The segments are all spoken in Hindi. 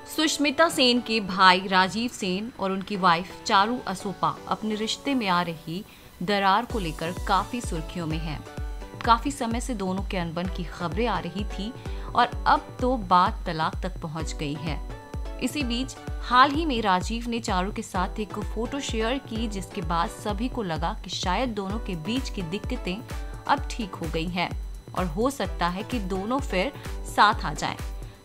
सुष्मिता सेन के भाई राजीव सेन और उनकी वाइफ चारू असोपा अपने रिश्ते में आ रही दरार को लेकर काफी सुर्खियों में हैं। काफी समय से दोनों के अनबन की खबरें आ रही थी और अब तो बात तलाक तक पहुंच गई है। इसी बीच हाल ही में राजीव ने चारू के साथ एक फोटो शेयर की, जिसके बाद सभी को लगा कि शायद दोनों के बीच की दिक्कतें अब ठीक हो गई हैं और हो सकता है कि दोनों फिर साथ आ जाएं।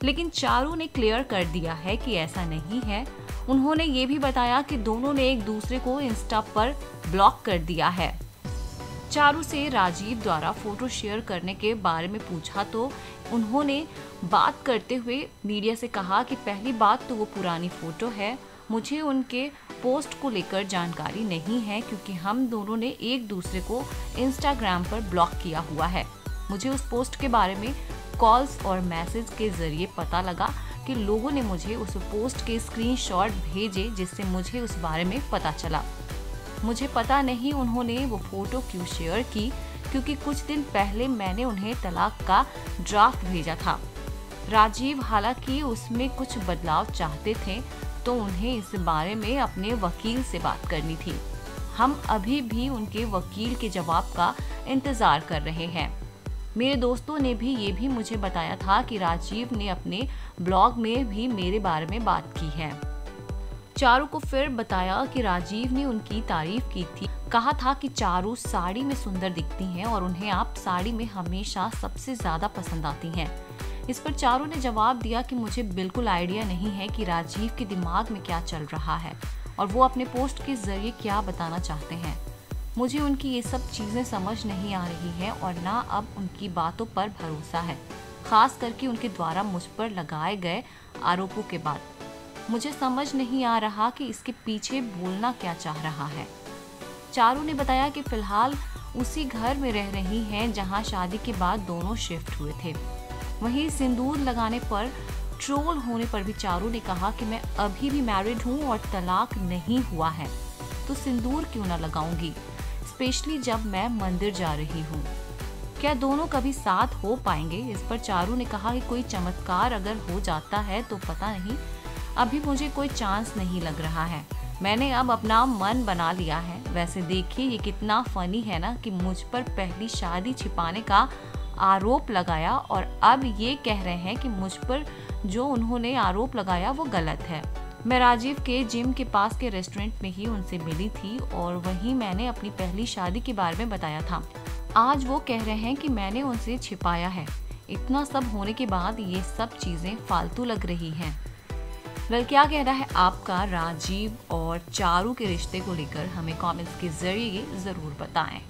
लेकिन चारू ने क्लियर कर दिया है कि ऐसा नहीं है। उन्होंने ये भी बताया कि दोनों ने एक दूसरे को इंस्टा पर ब्लॉक कर दिया है। चारू से राजीव द्वारा फोटो शेयर करने के बारे में पूछा तो उन्होंने बात करते हुए मीडिया से कहा कि पहली बात तो वो पुरानी फोटो है, मुझे उनके पोस्ट को लेकर जानकारी नहीं है क्योंकि हम दोनों ने एक दूसरे को इंस्टाग्राम पर ब्लॉक किया हुआ है। मुझे उस पोस्ट के बारे में कॉल्स और मैसेज के जरिए पता लगा कि लोगों ने मुझे उस पोस्ट के स्क्रीनशॉट भेजे, जिससे मुझे उस बारे में पता चला। मुझे पता नहीं उन्होंने वो फोटो क्यों शेयर की, क्योंकि कुछ दिन पहले मैंने उन्हें तलाक का ड्राफ्ट भेजा था। राजीव हालांकि उसमें कुछ बदलाव चाहते थे तो उन्हें इस बारे में अपने वकील से बात करनी थी। हम अभी भी उनके वकील के जवाब का इंतजार कर रहे हैं। मेरे दोस्तों ने भी ये भी मुझे बताया था कि राजीव ने अपने ब्लॉग में भी मेरे बारे में बात की है। चारू को फिर बताया कि राजीव ने उनकी तारीफ की थी, कहा था कि चारू साड़ी में सुंदर दिखती हैं और उन्हें आप साड़ी में हमेशा सबसे ज्यादा पसंद आती हैं। इस पर चारू ने जवाब दिया कि मुझे बिल्कुल आइडिया नहीं है कि राजीव के दिमाग में क्या चल रहा है और वो अपने पोस्ट के जरिए क्या बताना चाहते हैं। मुझे उनकी ये सब चीजें समझ नहीं आ रही हैं और ना अब उनकी बातों पर भरोसा है, खास करके उनके द्वारा मुझ पर लगाए गए आरोपों के बाद। मुझे समझ नहीं आ रहा कि इसके पीछे बोलना क्या चाह रहा है। चारू ने बताया कि फिलहाल उसी घर में रह रही हैं जहां शादी के बाद दोनों शिफ्ट हुए थे। वहीं सिंदूर लगाने पर ट्रोल होने पर भी चारू ने कहा कि मैं अभी भी मैरिड हूं और तलाक नहीं हुआ है तो सिंदूर क्यों ना लगाऊंगी, स्पेशली जब मैं मंदिर जा रही हूँ। क्या दोनों कभी साथ हो पाएंगे? इस पर चारू ने कहा कि कोई चमत्कार अगर हो जाता है तो पता नहीं, अभी मुझे कोई चांस नहीं लग रहा है। मैंने अब अपना मन बना लिया है। वैसे देखिए ये कितना फनी है ना कि मुझ पर पहली शादी छिपाने का आरोप लगाया और अब ये कह रहे हैं कि मुझ पर जो उन्होंने आरोप लगाया वो गलत है। मैं राजीव के जिम के पास के रेस्टोरेंट में ही उनसे मिली थी और वहीं मैंने अपनी पहली शादी के बारे में बताया था। आज वो कह रहे हैं कि मैंने उनसे छिपाया है। इतना सब होने के बाद ये सब चीजें फालतू लग रही हैं। वेल, क्या कहना है आपका राजीव और चारू के रिश्ते को लेकर? हमें कमेंट्स के जरिए जरूर बताएं।